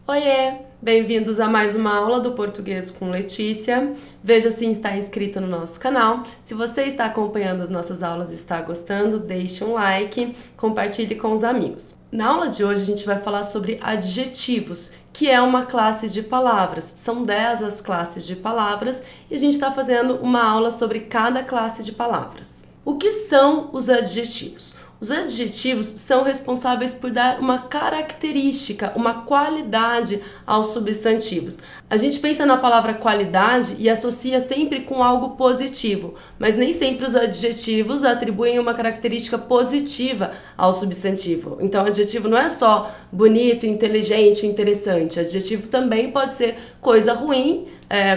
Oiê! Bem-vindos a mais uma aula do Português com Letícia. Veja se está inscrito no nosso canal. Se você está acompanhando as nossas aulas e está gostando, deixe um like, compartilhe com os amigos. Na aula de hoje a gente vai falar sobre adjetivos, que é uma classe de palavras. São 10 as classes de palavras e a gente está fazendo uma aula sobre cada classe de palavras. O que são os adjetivos? Os adjetivos são responsáveis por dar uma característica, uma qualidade aos substantivos. A gente pensa na palavra qualidade e associa sempre com algo positivo, mas nem sempre os adjetivos atribuem uma característica positiva ao substantivo. Então, adjetivo não é só bonito, inteligente, interessante. Adjetivo também pode ser coisa ruim,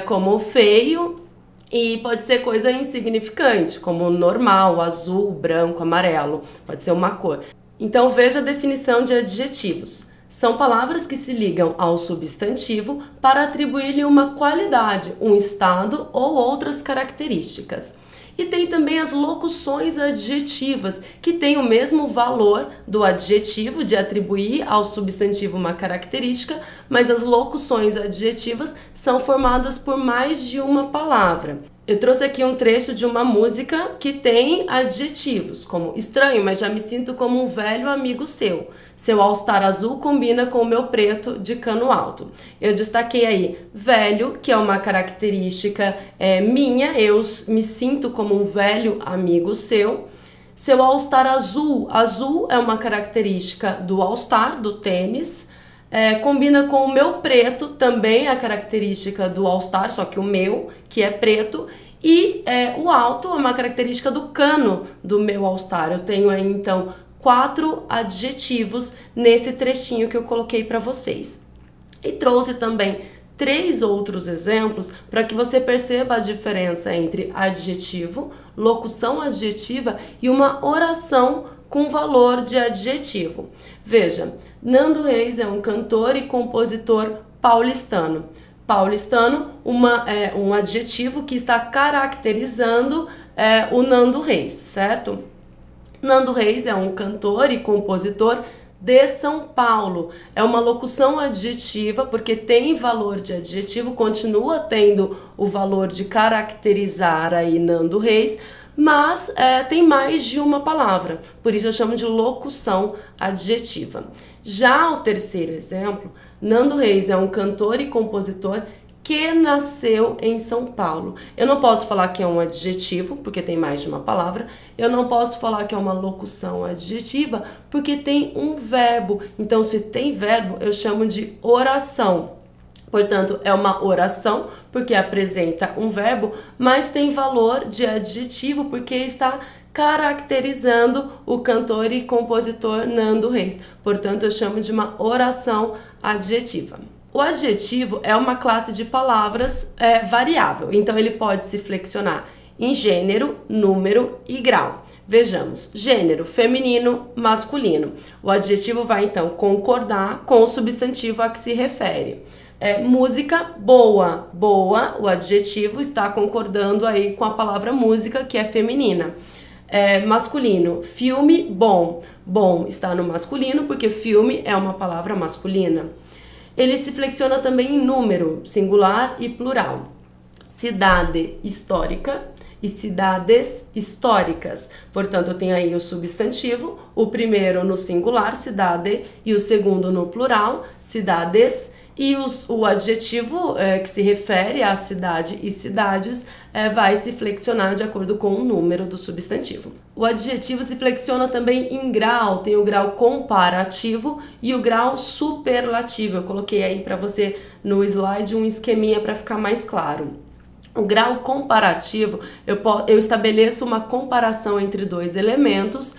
como feio, e pode ser coisa insignificante, como normal, azul, branco, amarelo. Pode ser uma cor. Então veja a definição de adjetivos. São palavras que se ligam ao substantivo para atribuir-lhe uma qualidade, um estado ou outras características. E tem também as locuções adjetivas, que têm o mesmo valor do adjetivo, de atribuir ao substantivo uma característica, mas as locuções adjetivas são formadas por mais de uma palavra. Eu trouxe aqui um trecho de uma música que tem adjetivos, como estranho, mas já me sinto como um velho amigo seu. Seu all-star azul combina com o meu preto de cano alto. Eu destaquei aí velho, que é uma característica minha, eu me sinto como um velho amigo seu. Seu all-star azul, azul é uma característica do all-star, do tênis. Combina com o meu preto, também a característica do all-star, só que o meu, que é preto. E o alto é uma característica do cano do meu all-star. Eu tenho aí, então, 4 adjetivos nesse trechinho que eu coloquei para vocês. E trouxe também 3 outros exemplos para que você perceba a diferença entre adjetivo, locução adjetiva e uma oração com valor de adjetivo. Veja, Nando Reis é um cantor e compositor paulistano. Paulistano, um adjetivo que está caracterizando o Nando Reis, certo? Nando Reis é um cantor e compositor de São Paulo. É uma locução adjetiva porque tem valor de adjetivo, continua tendo o valor de caracterizar aí Nando Reis, mas tem mais de uma palavra, por isso eu chamo de locução adjetiva. Já o terceiro exemplo, Nando Reis é um cantor e compositor que nasceu em São Paulo. Eu não posso falar que é um adjetivo, porque tem mais de uma palavra. Eu não posso falar que é uma locução adjetiva, porque tem um verbo. Então, se tem verbo, eu chamo de oração. Portanto, é uma oração, porque apresenta um verbo, mas tem valor de adjetivo, porque está caracterizando o cantor e compositor Nando Reis. Portanto, eu chamo de uma oração adjetiva. O adjetivo é uma classe de palavras variável, então ele pode se flexionar em gênero, número e grau. Vejamos, gênero, feminino, masculino. O adjetivo vai então concordar com o substantivo a que se refere. Música, boa, boa, o adjetivo está concordando aí com a palavra música, que é feminina. Masculino, filme, bom, bom está no masculino porque filme é uma palavra masculina. Ele se flexiona também em número, singular e plural. Cidade histórica e cidades históricas. Portanto, eu tenho aí o substantivo, o primeiro no singular, cidade, e o segundo no plural, cidades. E o adjetivo que se refere à cidade e cidades vai se flexionar de acordo com o número do substantivo. O adjetivo se flexiona também em grau, tem o grau comparativo e o grau superlativo. Eu coloquei aí para você no slide um esqueminha para ficar mais claro. O grau comparativo, eu estabeleço uma comparação entre dois elementos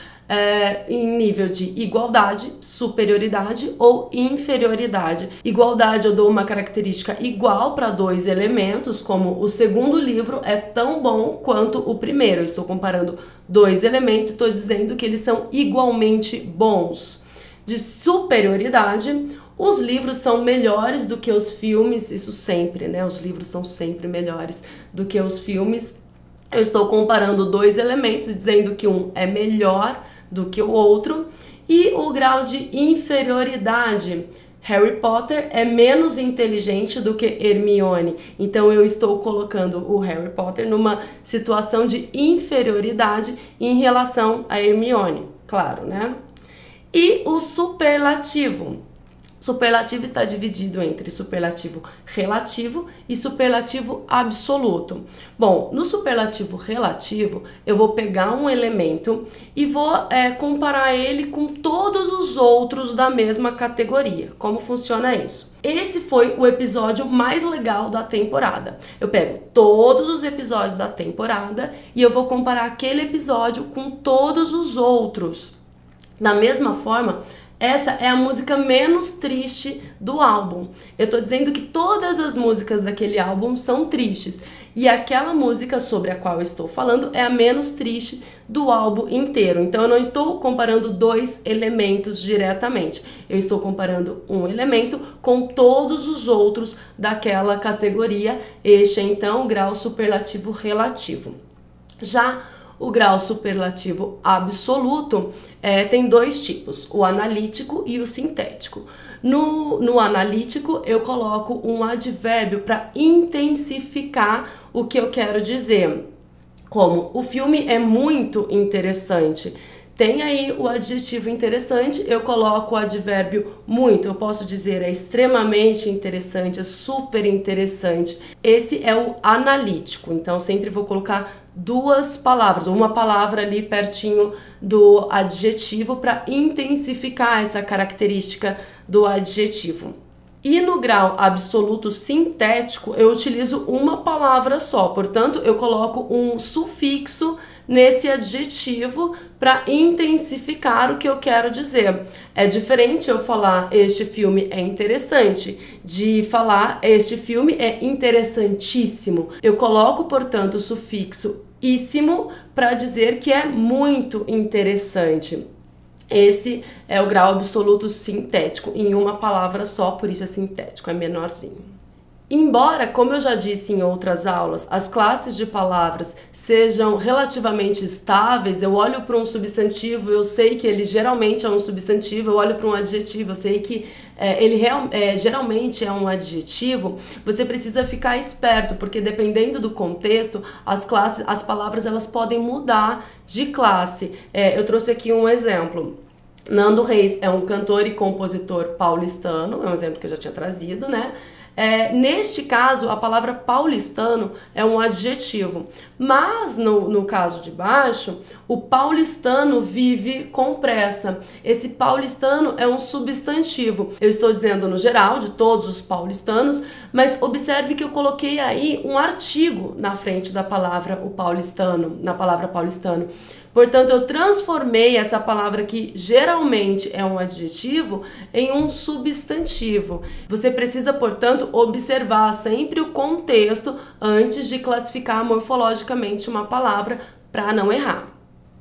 em nível de igualdade, superioridade ou inferioridade. Igualdade, eu dou uma característica igual para dois elementos, como o segundo livro é tão bom quanto o primeiro. Eu estou comparando dois elementos e estou dizendo que eles são igualmente bons. De superioridade, os livros são melhores do que os filmes, isso sempre, né? Os livros são sempre melhores do que os filmes. Eu estou comparando dois elementos e dizendo que um é melhor do que o outro. E o grau de inferioridade Harry Potter é menos inteligente do que Hermione. Então eu estou colocando o Harry Potter numa situação de inferioridade em relação a Hermione, claro, né? E o superlativo. Superlativo está dividido entre superlativo relativo e superlativo absoluto. Bom, no superlativo relativo, eu vou pegar um elemento e vou comparar ele com todos os outros da mesma categoria. Como funciona isso? Esse foi o episódio mais legal da temporada. Eu pego todos os episódios da temporada e eu vou comparar aquele episódio com todos os outros. Da mesma forma, essa é a música menos triste do álbum. Eu tô dizendo que todas as músicas daquele álbum são tristes. E aquela música sobre a qual eu estou falando é a menos triste do álbum inteiro. Então eu não estou comparando dois elementos diretamente. Eu estou comparando um elemento com todos os outros daquela categoria. Este é então o grau superlativo relativo. Já o grau superlativo absoluto tem dois tipos, o analítico e o sintético. No analítico, eu coloco um advérbio para intensificar o que eu quero dizer. Como o filme é muito interessante. Tem aí o adjetivo interessante, eu coloco o advérbio muito. Eu posso dizer é extremamente interessante, é super interessante. Esse é o analítico, então sempre vou colocar duas palavras, uma palavra ali pertinho do adjetivo para intensificar essa característica do adjetivo. E no grau absoluto sintético, eu utilizo uma palavra só, portanto, eu coloco um sufixo nesse adjetivo para intensificar o que eu quero dizer. É diferente eu falar este filme é interessante de falar este filme é interessantíssimo. Eu coloco, portanto, o sufixo íssimo para dizer que é muito interessante. Esse é o grau absoluto sintético, em uma palavra só, por isso é sintético, é menorzinho. Embora, como eu já disse em outras aulas, as classes de palavras sejam relativamente estáveis, eu olho para um substantivo, eu sei que ele geralmente é um substantivo, eu olho para um adjetivo, eu sei que ele geralmente é um adjetivo, você precisa ficar esperto, porque dependendo do contexto, as palavras elas podem mudar de classe. Eu trouxe aqui um exemplo. Nando Reis é um cantor e compositor paulistano, é um exemplo que eu já tinha trazido, né? Neste caso, a palavra paulistano é um adjetivo, mas no caso de baixo, o paulistano vive com pressa. Esse paulistano é um substantivo. Eu estou dizendo no geral, de todos os paulistanos, mas observe que eu coloquei aí um artigo na frente da palavra o paulistano, na palavra paulistano. Portanto, eu transformei essa palavra que geralmente é um adjetivo em um substantivo. Você precisa, portanto, observar sempre o contexto antes de classificar morfologicamente uma palavra para não errar.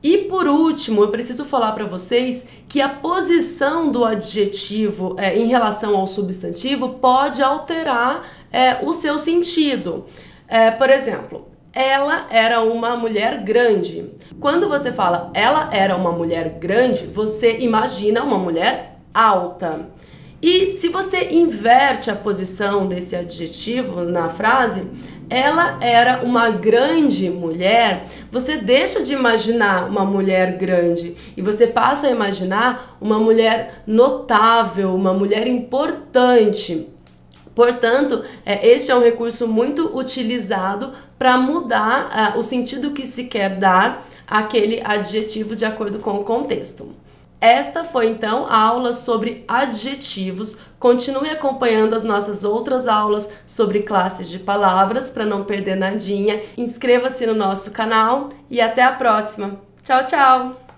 E por último, eu preciso falar para vocês que a posição do adjetivo em relação ao substantivo pode alterar o seu sentido. Por exemplo, ela era uma mulher grande. Quando você fala ela era uma mulher grande, você imagina uma mulher alta. E se você inverte a posição desse adjetivo na frase, ela era uma grande mulher, você deixa de imaginar uma mulher grande e você passa a imaginar uma mulher notável, uma mulher importante. Portanto, este é um recurso muito utilizado para mudar o sentido que se quer dar àquele adjetivo de acordo com o contexto. Esta foi então a aula sobre adjetivos. Continue acompanhando as nossas outras aulas sobre classes de palavras para não perder nadinha. Inscreva-se no nosso canal e até a próxima. Tchau, tchau!